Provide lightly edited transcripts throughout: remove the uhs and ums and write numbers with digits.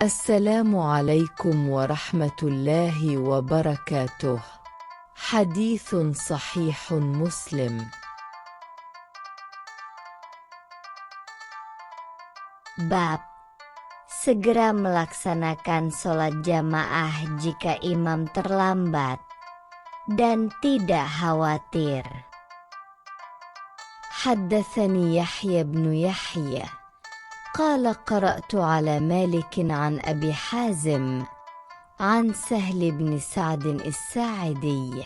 السلام عليكم ورحمة الله وبركاته. حديث صحيح مسلم. Bab segera melaksanakan sholat jamaah jika imam terlambat dan tidak khawatir. حدثني يحيى بن يحيى قال قرأت على مالك عن أبي حازم عن سهل بن سعد الساعدي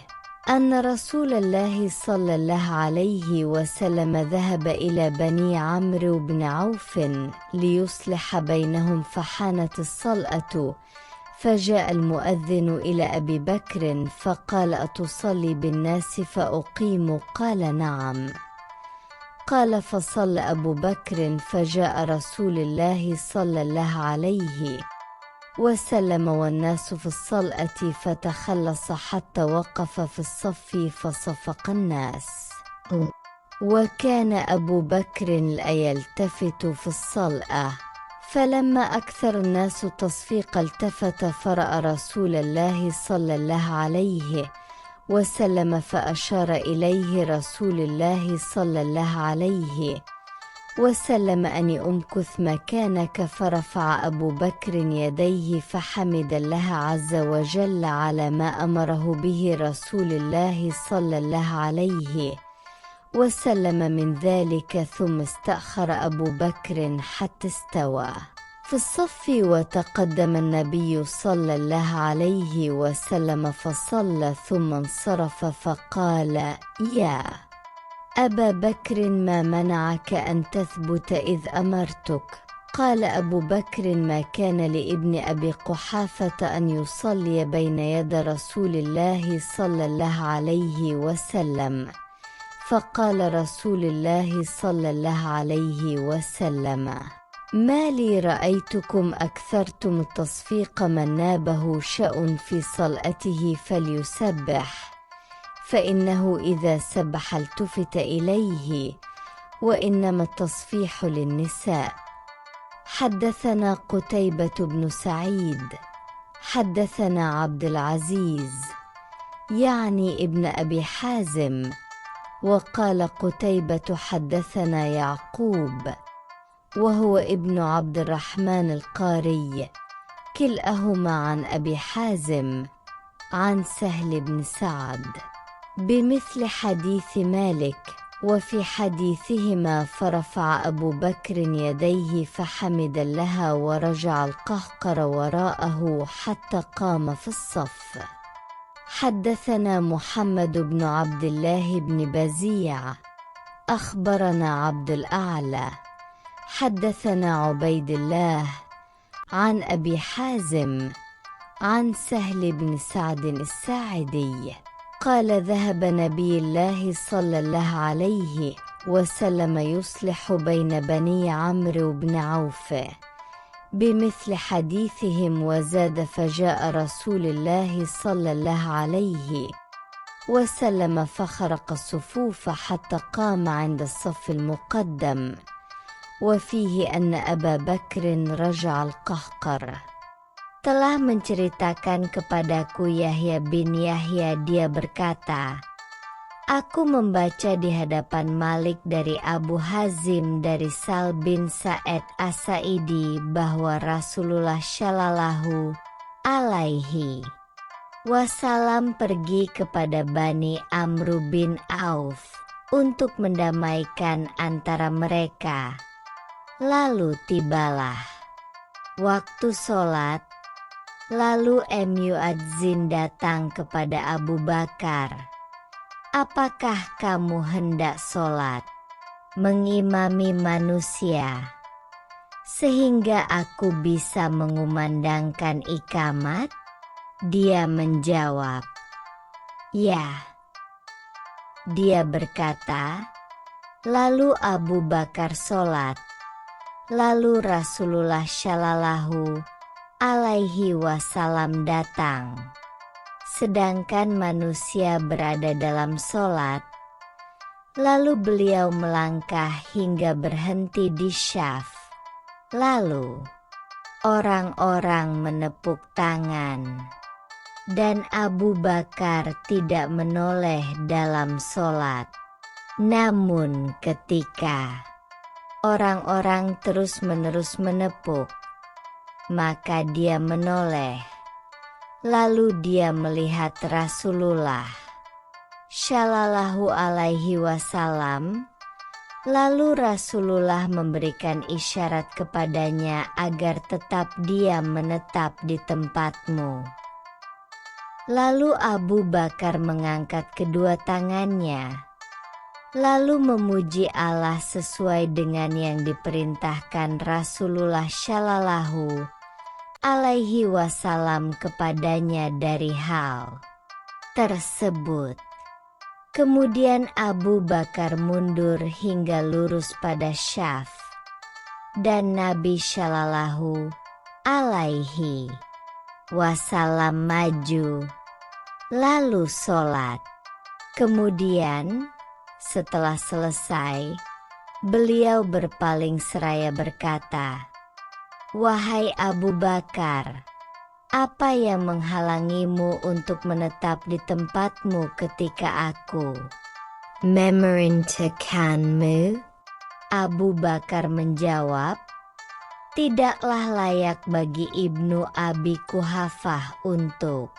أن رسول الله صلى الله عليه وسلم ذهب إلى بني عمرو بن عوف ليصلح بينهم فحانت الصلأة، فجاء المؤذن إلى أبي بكر فقال: أتصلي بالناس فأقيم؟ قال: نعم. قال: فصلى أبو بكر فجاء رسول الله صلى الله عليه وسلم والناس في الصلأة فتخلص حتى وقف في الصف فصفق الناس، وكان أبو بكر لا يلتفت في الصلأة، فلما أكثر الناس تصفيق التفت فرأى رسول الله صلى الله عليه وسلم فأشار إليه رسول الله صلى الله عليه وسلم أن أمكث مكانك، فرفع أبو بكر يديه فحمد الله عز وجل على ما أمره به رسول الله صلى الله عليه وسلم من ذلك، ثم استأخر أبو بكر حتى استوى في الصف وتقدم النبي صلى الله عليه وسلم فصلى ثم انصرف فقال: يا أبا بكر ما منعك أن تثبت إذ أمرتك؟ قال أبو بكر: ما كان لابن أبي قحافة أن يصلي بين يد رسول الله صلى الله عليه وسلم. فقال رسول الله صلى الله عليه وسلم: ما لي رأيتكم أكثرتم التصفيق، من نابه شأن في صلأته فليسبح، فإنه إذا سبح التفت إليه، وإنما التصفيح للنساء. حدثنا قتيبة بن سعيد حدثنا عبد العزيز يعني ابن أبي حازم، وقال قتيبة حدثنا يعقوب وهو ابن عبد الرحمن القاري، كلاهما عن أبي حازم عن سهل بن سعد بمثل حديث مالك، وفي حديثهما فرفع أبو بكر يديه فحمد الله ورجع القهقر وراءه حتى قام في الصف. حدثنا محمد بن عبد الله بن بزيع أخبرنا عبد الأعلى حدثنا عبيد الله عن أبي حازم عن سهل بن سعد الساعدي قال: ذهب نبي الله صلى الله عليه وسلم يصلح بين بني عمرو بن عوف بمثل حديثهم وزاد: فجاء رسول الله صلى الله عليه وسلم فخرق الصفوف حتى قام عند الصف المقدم، وفيه أن أبا بكر رجع القهقر. Telah menceritakan kepadaku Yahya bin Yahya, dia berkata, aku membaca di hadapan Malik dari Abu Hazim dari Sal bin Sa'ad As-Sa'idi bahwa Rasulullah Shallallahu Alaihi Wasallam pergi kepada Bani Amru bin Auf untuk mendamaikan antara mereka. Lalu tibalah waktu sholat. Lalu Muadzin datang kepada Abu Bakar. Apakah kamu hendak sholat, mengimami manusia, sehingga aku bisa mengumandangkan iqamat? Dia menjawab, ya. Dia berkata, lalu Abu Bakar sholat. Lalu Rasulullah Shallallahu Alaihi Wasallam datang, sedangkan manusia berada dalam sholat. Lalu beliau melangkah hingga berhenti di syaf. Lalu Orang-orang menepuk tangan, dan Abu Bakar tidak menoleh dalam sholat. Namun ketika orang-orang terus-menerus menepuk, maka dia menoleh. Lalu dia melihat Rasulullah Shallallahu Alaihi Wasallam. Lalu Rasulullah memberikan isyarat kepadanya agar tetap diam menetap di tempatmu. Lalu Abu Bakar mengangkat kedua tangannya, lalu memuji Allah sesuai dengan yang diperintahkan Rasulullah Shallallahu Alaihi Wasallam kepadanya dari hal tersebut. Kemudian Abu Bakar mundur hingga lurus pada syaf, dan Nabi Shallallahu Alaihi Wasallam maju, lalu sholat. Kemudian, setelah selesai, beliau berpaling seraya berkata, "Wahai Abu Bakar, apa yang menghalangimu untuk menetap di tempatmu ketika aku memerintahkanmu?" Abu Bakar menjawab, "Tidaklah layak bagi Ibnu Abi Quhafah untuk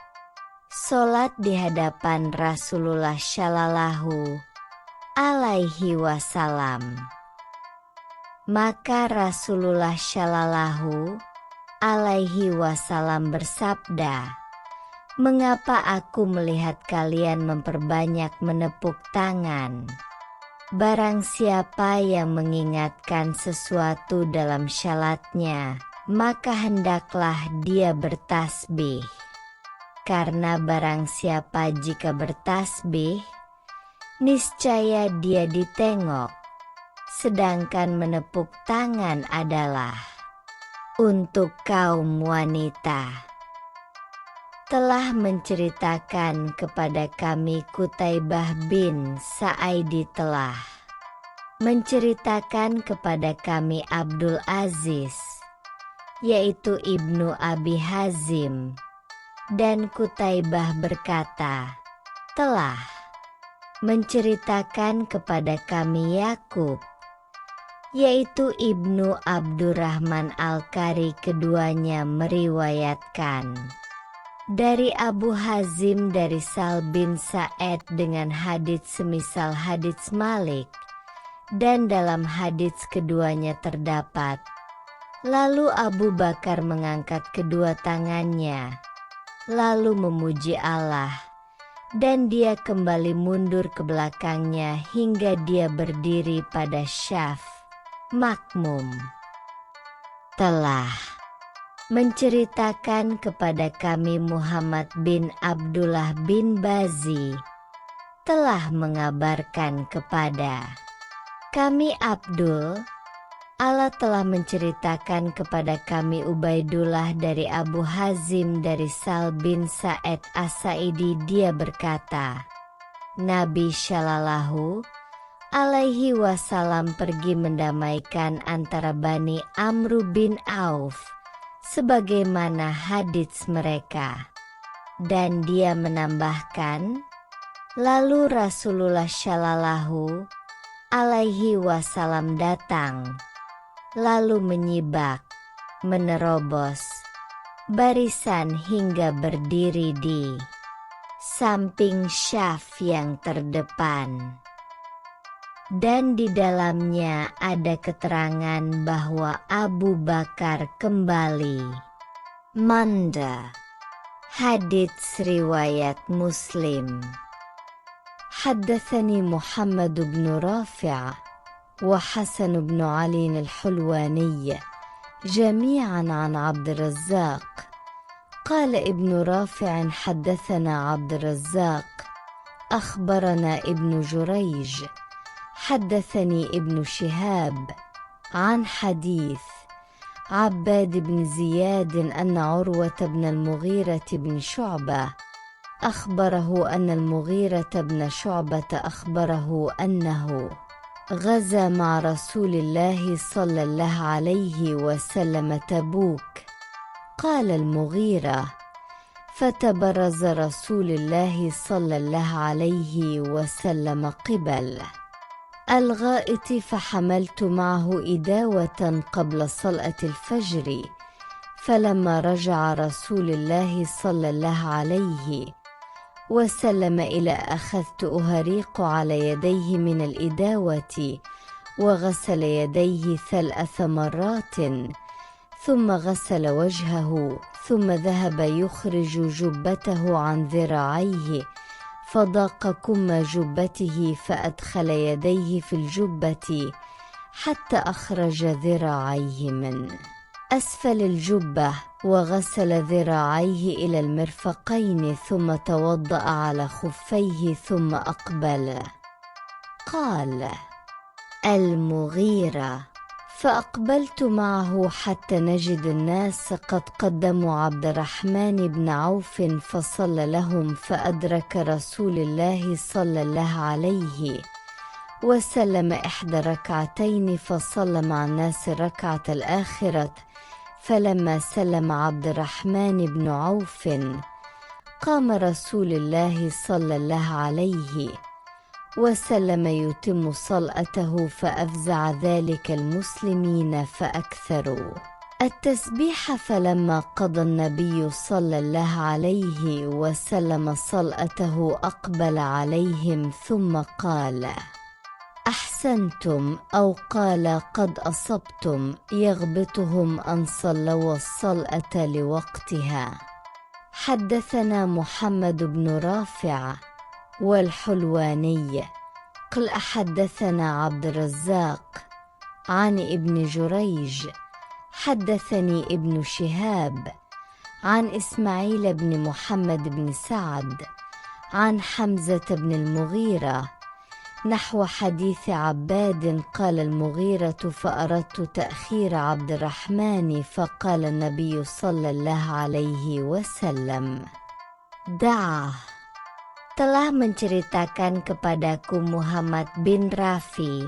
sholat di hadapan Rasulullah Shallallahu Alaihi Wasallam." Maka Rasulullah Shallallahu Alaihi Wasallam bersabda, "Mengapa aku melihat kalian memperbanyak menepuk tangan? Barang siapa yang mengingatkan sesuatu dalam syalatnya, maka hendaklah dia bertasbih. Karena barang siapa jika bertasbih, niscaya dia ditengok, sedangkan menepuk tangan adalah untuk kaum wanita." Telah menceritakan kepada kami Qutaibah bin Sa'idi telah menceritakan kepada kami Abdul Aziz, yaitu Ibnu Abi Hazim, dan Qutaibah berkata, telah menceritakan kepada kami Yakub, yaitu Ibnu Abdurrahman Al-Qari. Keduanya meriwayatkan dari Abu Hazim dari Sal bin Sa'ed dengan hadits semisal hadits Malik, dan dalam hadits keduanya terdapat, lalu Abu Bakar mengangkat kedua tangannya, lalu memuji Allah, dan dia kembali mundur ke belakangnya hingga dia berdiri pada syaf makmum. Telah menceritakan kepada kami Muhammad bin Abdullah bin Bazi, telah mengabarkan kepada kami Abdul, Allah telah menceritakan kepada kami Ubaidullah dari Abu Hazim dari Sal bin Sa'ed As-Sa'idi. Dia berkata, Nabi Shallallahu Alaihi Wasallam pergi mendamaikan antara Bani Amru bin Auf, sebagaimana hadits mereka. Dan dia menambahkan, lalu Rasulullah Shallallahu Alaihi Wasallam datang, lalu menyibak, menerobos barisan hingga berdiri di samping syaf yang terdepan. Dan di dalamnya ada keterangan bahwa Abu Bakar kembali. Manda. Hadits riwayat Muslim. حدثني محمد بن رافع وحسن بن علي الحلواني جميعا عن عبد الرزاق قال ابن رافع حدثنا عبد الرزاق أخبرنا ابن جريج حدثني ابن شهاب عن حديث عباد بن زياد أن عروة بن المغيرة بن شعبة أخبره أن المغيرة بن شعبة أخبره أنه غزا مع رسول الله صلى الله عليه وسلم تبوك قال المغيرة: فتبرز رسول الله صلى الله عليه وسلم قبل الغائط، فحملت معه إداوة قبل صلاة الفجر، فلما رجع رسول الله صلى الله عليه وسلم إلى أخذت أهريق على يديه من الإداوة، وغسل يديه 3 مرات، ثم غسل وجهه، ثم ذهب يخرج جبته عن ذراعيه، فضاق كم جبته، فأدخل يديه في الجبة حتى أخرج ذراعيه من أسفل الجبة، وغسل ذراعيه إلى المرفقين، ثم توضأ على خفيه ثم أقبل. قال المغيرة: فأقبلت معه حتى نجد الناس قد قدموا عبد الرحمن بن عوف فصلى لهم، فأدرك رسول الله صلى الله عليه وسلم 1 ركعتين، فصلى مع الناس الركعة الآخرة، فلما سلم عبد الرحمن بن عوف قام رسول الله صلى الله عليه وسلم يتم صلاته، فأفزع ذلك المسلمين فأكثروا التسبيح، فلما قضى النبي صلى الله عليه وسلم صلاته أقبل عليهم ثم قال: أحسنتم، أو قال قد أصبتم، يغبطهم أن صلوا الصلاة لوقتها. حدثنا محمد بن رافع والحلواني قال حدثنا عبد الرزاق عن ابن جريج حدثني ابن شهاب عن إسماعيل بن محمد بن سعد عن حمزة بن المغيرة نحو حديث عباد. قال المغيرة: فأردت تأخير عبد الرحمن، فقال النبي صلى الله عليه wasallam: da'ah. Telah menceritakan kepadaku Muhammad bin Rafi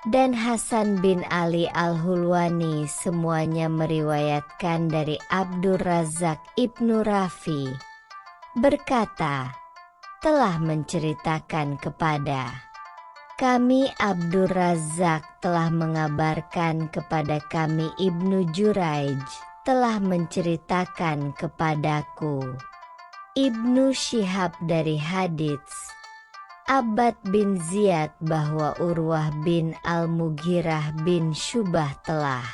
dan Hasan bin Ali al-Hulwani, semuanya meriwayatkan dari Abdur Razak ibnu Rafi, berkata, telah menceritakan kepada kami Abdur Razak telah mengabarkan kepada kami Ibnu Juraij telah menceritakan kepadaku Ibnu Syihab dari hadits Abbad bin Ziyad bahwa Urwah bin Al-Mughirah bin Syubah telah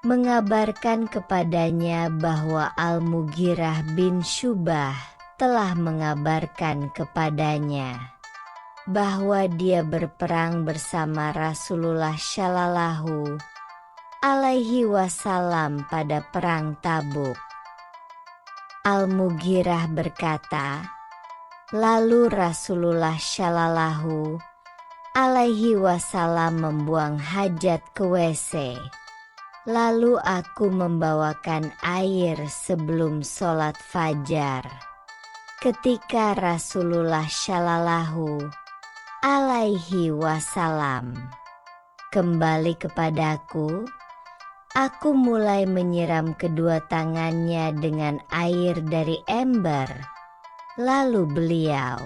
mengabarkan kepadanya bahwa Al-Mughirah bin Syubah telah mengabarkan kepadanya bahwa dia berperang bersama Rasulullah Shallallahu Alaihi Wasallam pada perang Tabuk. Al-Mughirah berkata, lalu Rasulullah Shallallahu Alaihi Wasallam membuang hajat ke WC. Lalu aku membawakan air sebelum sholat fajar. Ketika Rasulullah Shallallahu Alaihi Wasallam kembali kepadaku, aku mulai menyiram kedua tangannya dengan air dari ember. Lalu beliau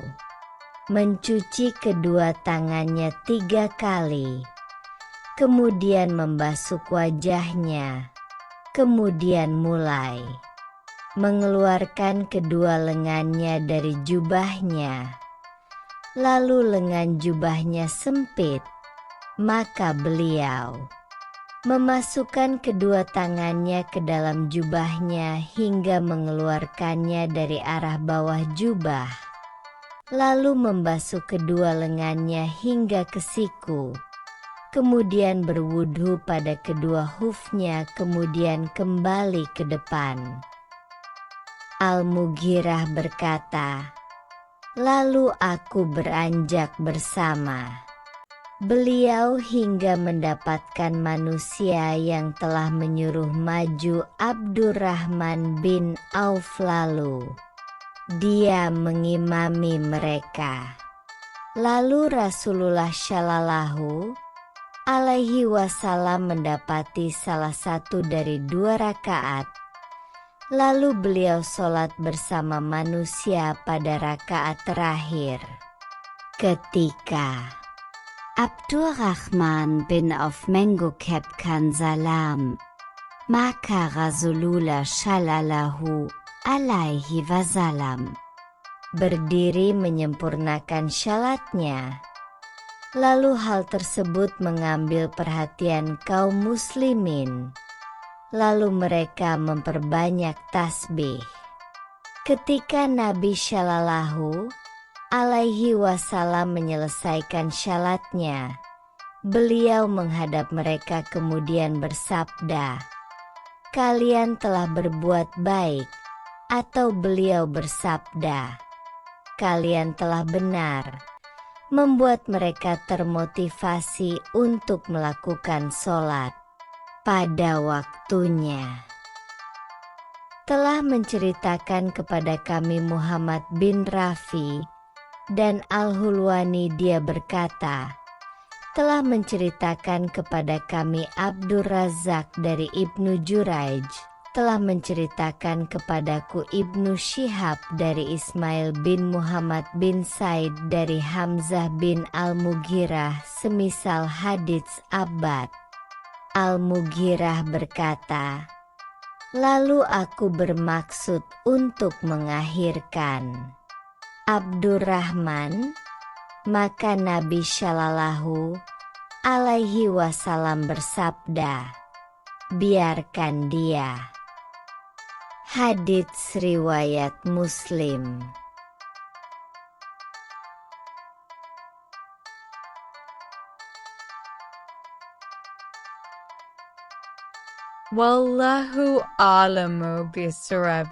mencuci kedua tangannya 3 kali, kemudian membasuh wajahnya, kemudian mulai mengeluarkan kedua lengannya dari jubahnya. Lalu lengan jubahnya sempit, maka beliau memasukkan kedua tangannya ke dalam jubahnya hingga mengeluarkannya dari arah bawah jubah. Lalu membasuh kedua lengannya hingga ke siku. Kemudian berwudhu pada kedua hufnya, kemudian kembali ke depan. Al-Mughirah berkata, lalu aku beranjak bersama beliau hingga mendapatkan manusia yang telah menyuruh maju Abdurrahman bin Auf, lalu dia mengimami mereka. Lalu Rasulullah Shallallahu Alaihi Wasallam mendapati salah satu dari 2 rakaat Lalu beliau sholat bersama manusia pada rakaat terakhir. Ketika Abdurrahman bin Auf mengucapkan salam, maka Rasulullah Shallallahu alaihi wasallam berdiri menyempurnakan syalatnya. Lalu hal tersebut mengambil perhatian kaum muslimin. Lalu mereka memperbanyak tasbih. Ketika Nabi Shallallahu alaihi wasallam menyelesaikan syalatnya, beliau menghadap mereka kemudian bersabda, "Kalian telah berbuat baik," atau beliau bersabda, "Kalian telah benar," membuat mereka termotivasi untuk melakukan sholat pada waktunya. Telah menceritakan kepada kami Muhammad bin Rafi dan Al-Hulwani, dia berkata, telah menceritakan kepada kami Abdur Razak dari Ibnu Juraij, telah menceritakan kepadaku Ibnu Syihab dari Ismail bin Muhammad bin Said dari Hamzah bin Al-Mughirah semisal hadits Abbad Al-Mughirah berkata, "Lalu aku bermaksud untuk mengakhirkan Abdurrahman, maka Nabi Shallallahu alaihi wasallam bersabda, biarkan dia." Hadits riwayat Muslim. Wallahu a'lamu bisawab.